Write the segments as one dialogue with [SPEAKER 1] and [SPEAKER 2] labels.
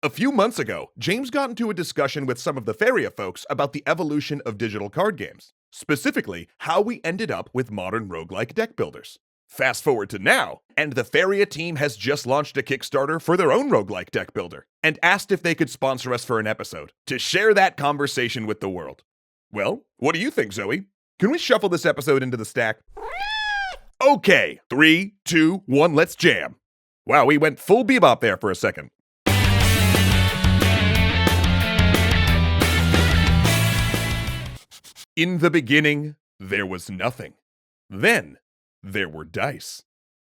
[SPEAKER 1] A few months ago, James got into a discussion with some of the Faria folks about the evolution of digital card games, specifically how we ended up with modern roguelike deck builders. Fast forward to now, and the Faria team has just launched a Kickstarter for their own roguelike deck builder, and asked if they could sponsor us for an episode, to share that conversation with the world. Well, what do you think, Zoe? Can we shuffle this episode into the stack? Okay, 3, 2, 1, let's jam. Wow, we went full bebop there for a second. In the beginning, there was nothing. Then, there were dice.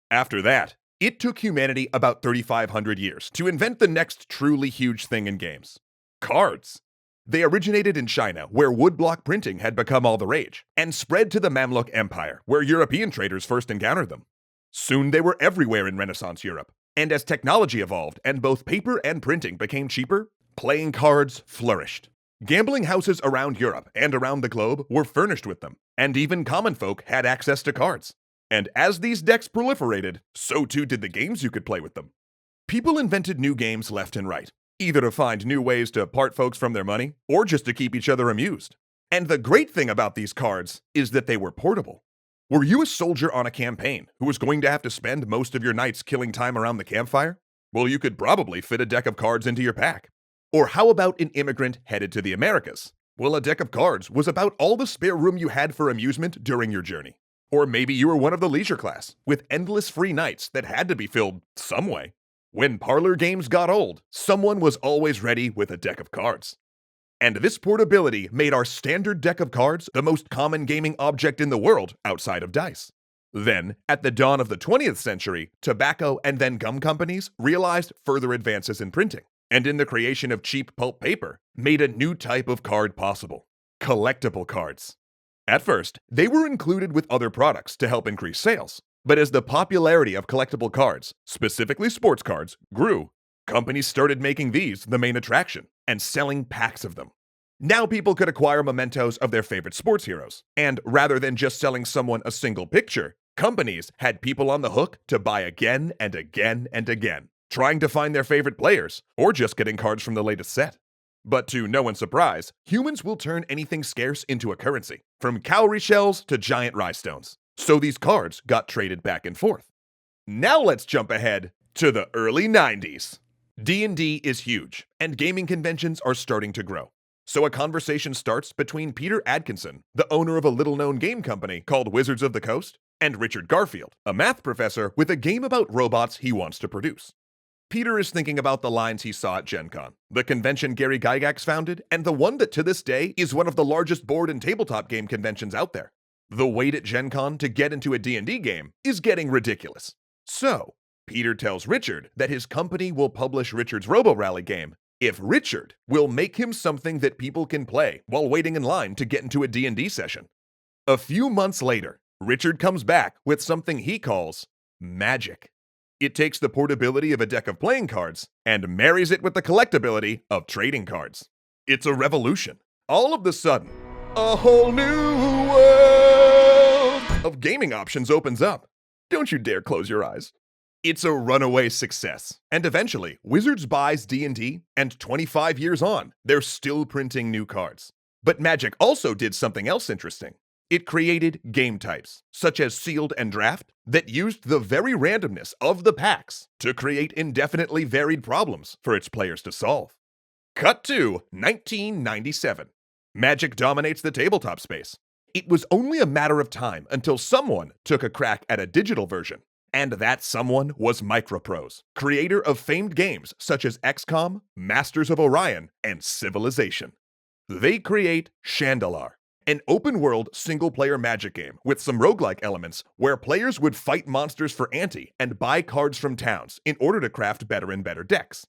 [SPEAKER 1] After that, it took humanity about 3,500 years to invent the next truly huge thing in games: cards. They originated in China, where woodblock printing had become all the rage, and spread to the Mamluk Empire, where European traders first encountered them. Soon they were everywhere in Renaissance Europe, and as technology evolved and both paper and printing became cheaper, playing cards flourished. Gambling houses around Europe and around the globe were furnished with them, and even common folk had access to cards. And as these decks proliferated, so too did the games you could play with them. People invented new games left and right, either to find new ways to part folks from their money, or just to keep each other amused. And the great thing about these cards is that they were portable. Were you a soldier on a campaign who was going to have to spend most of your nights killing time around the campfire? Well, you could probably fit a deck of cards into your pack. Or how about an immigrant headed to the Americas? Well, a deck of cards was about all the spare room you had for amusement during your journey. Or maybe you were one of the leisure class, with endless free nights that had to be filled some way. When parlor games got old, someone was always ready with a deck of cards. And this portability made our standard deck of cards the most common gaming object in the world outside of dice. Then, at the dawn of the 20th century, tobacco and then gum companies realized further advances in printing, and in the creation of cheap pulp paper, made a new type of card possible: collectible cards. At first, they were included with other products to help increase sales, but as the popularity of collectible cards, specifically sports cards, grew, companies started making these the main attraction and selling packs of them. Now people could acquire mementos of their favorite sports heroes, and rather than just selling someone a single picture, companies had people on the hook to buy again and again and again, trying to find their favorite players, or just getting cards from the latest set. But to no one's surprise, humans will turn anything scarce into a currency, from cowrie shells to giant rhinestones. So these cards got traded back and forth. Now let's jump ahead to the early 90s. D&D is huge, and gaming conventions are starting to grow. So a conversation starts between Peter Adkinson, the owner of a little-known game company called Wizards of the Coast, and Richard Garfield, a math professor with a game about robots he wants to produce. Peter is thinking about the lines he saw at Gen Con, the convention Gary Gygax founded, and the one that to this day is one of the largest board and tabletop game conventions out there. The wait at Gen Con to get into a D&D game is getting ridiculous. So, Peter tells Richard that his company will publish Richard's Robo-Rally game if Richard will make him something that people can play while waiting in line to get into a D&D session. A few months later, Richard comes back with something he calls magic. It takes the portability of a deck of playing cards and marries it with the collectability of trading cards. It's a revolution. All of a sudden, a whole new world of gaming options opens up. Don't you dare close your eyes. It's a runaway success, and eventually, Wizards buys D&D, and 25 years on, they're still printing new cards. But Magic also did something else interesting. It created game types, such as sealed and draft, that used the very randomness of the packs to create indefinitely varied problems for its players to solve. Cut to 1997. Magic dominates the tabletop space. It was only a matter of time until someone took a crack at a digital version. And that someone was Microprose, creator of famed games such as XCOM, Masters of Orion, and Civilization. They create Chandalar, an open-world single-player Magic game with some roguelike elements where players would fight monsters for ante and buy cards from towns in order to craft better and better decks.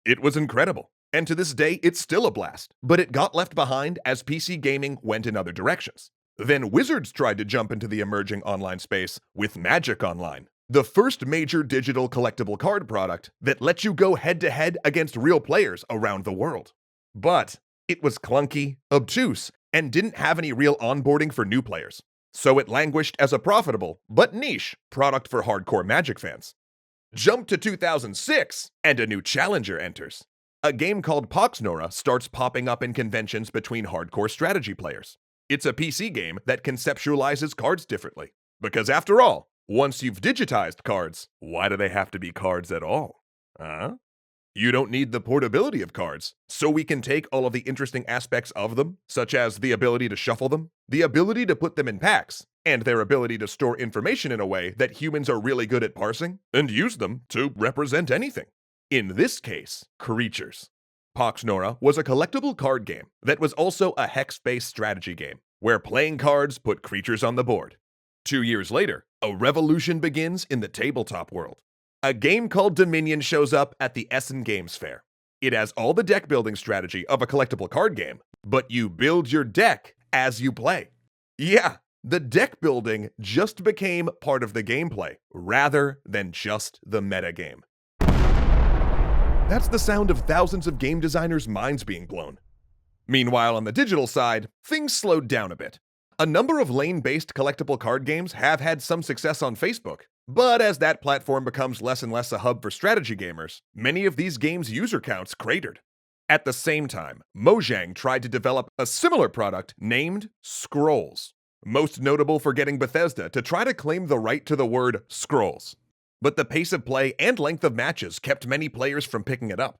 [SPEAKER 1] It was incredible, and to this day it's still a blast, but it got left behind as PC gaming went in other directions. Then Wizards tried to jump into the emerging online space with Magic Online, the first major digital collectible card product that lets you go head-to-head against real players around the world. But it was clunky, obtuse, and didn't have any real onboarding for new players, so it languished as a profitable, but niche, product for hardcore Magic fans. Jump to 2006, and a new challenger enters. a game called Norah starts popping up in conventions between hardcore strategy players. It's a PC game that conceptualizes cards differently. Because after all, once you've digitized cards, why do they have to be cards at all? You don't need the portability of cards, so we can take all of the interesting aspects of them, such as the ability to shuffle them, the ability to put them in packs, and their ability to store information in a way that humans are really good at parsing, and use them to represent anything. In this case, creatures. Norah was a collectible card game that was also a hex-based strategy game, where playing cards put creatures on the board. 2 years later, a revolution begins in the tabletop world. A game called Dominion shows up at the Essen Games Fair. It has all the deck building strategy of a collectible card game, but you build your deck as you play. Yeah, the deck building just became part of the gameplay, rather than just the metagame. That's the sound of thousands of game designers' minds being blown. Meanwhile, on the digital side, things slowed down a bit. A number of lane-based collectible card games have had some success on Facebook, but as that platform becomes less and less a hub for strategy gamers, many of these games' user counts cratered. At the same time, Mojang tried to develop a similar product named Scrolls, most notable for getting Bethesda to try to claim the right to the word Scrolls. But the pace of play and length of matches kept many players from picking it up.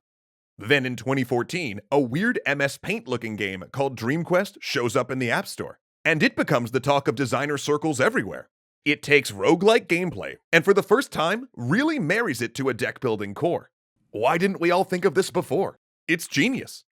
[SPEAKER 1] Then in 2014, a weird MS Paint-looking game called Dream Quest shows up in the App Store, and it becomes the talk of designer circles everywhere. It takes roguelike gameplay, and for the first time, really marries it to a deck-building core. Why didn't we all think of this before? It's genius.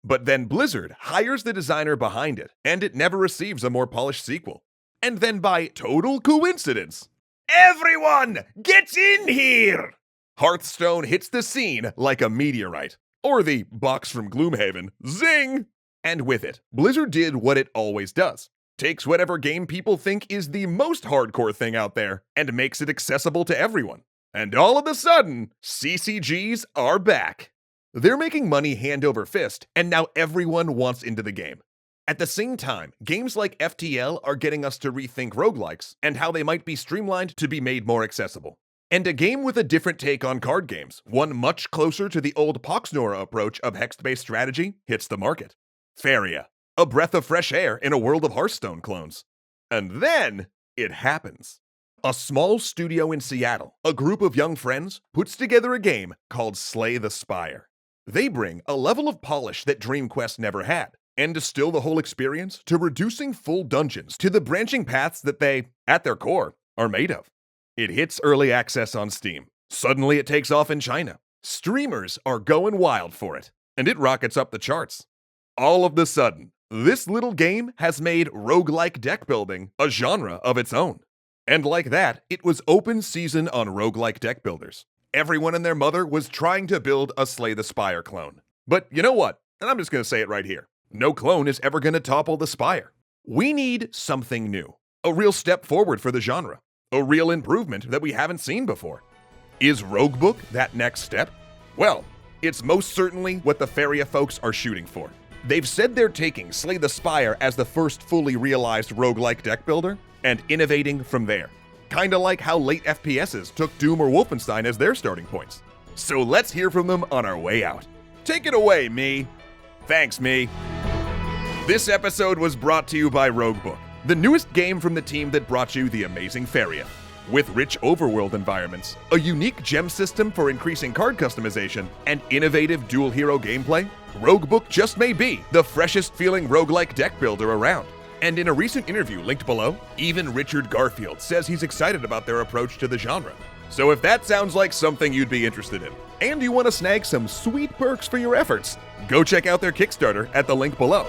[SPEAKER 1] But then Blizzard hires the designer behind it, and it never receives a more polished sequel. And then by total coincidence, everyone gets in here! Hearthstone hits the scene like a meteorite, or the box from Gloomhaven, zing! And with it, Blizzard did what it always does. Takes whatever game people think is the most hardcore thing out there and makes it accessible to everyone. And all of a sudden, CCGs are back. They're making money hand over fist, and now everyone wants into the game. At the same time, games like FTL are getting us to rethink roguelikes and how they might be streamlined to be made more accessible. And a game with a different take on card games, one much closer to the old Norah approach of hex-based strategy, hits the market. Faria, a breath of fresh air in a world of Hearthstone clones. And then, it happens. A small studio in Seattle, a group of young friends, puts together a game called Slay the Spire. They bring a level of polish that Dream Quest never had, and distill the whole experience to reducing full dungeons to the branching paths that they, at their core, are made of. It hits early access on Steam. Suddenly it takes off in China. Streamers are going wild for it, and it rockets up the charts. All of a sudden, this little game has made roguelike deck building a genre of its own. And like that, it was open season on roguelike deck builders. Everyone and their mother was trying to build a Slay the Spire clone. But you know what? And I'm just going to say it right here. No clone is ever going to topple the Spire. We need something new. A real step forward for the genre. A real improvement that we haven't seen before. Is Roguebook that next step? Well, it's most certainly what the Faria folks are shooting for. They've said they're taking Slay the Spire as the first fully realized roguelike deck builder and innovating from there. Kinda like how late FPSs took Doom or Wolfenstein as their starting points. So let's hear from them on our way out. Take it away, me. Thanks, me. This episode was brought to you by Roguebook, the newest game from the team that brought you the amazing Faria. With rich overworld environments, a unique gem system for increasing card customization, and innovative dual hero gameplay, Roguebook just may be the freshest feeling roguelike deck builder around. And in a recent interview linked below, even Richard Garfield says he's excited about their approach to the genre. So if that sounds like something you'd be interested in, and you want to snag some sweet perks for your efforts, go check out their Kickstarter at the link below.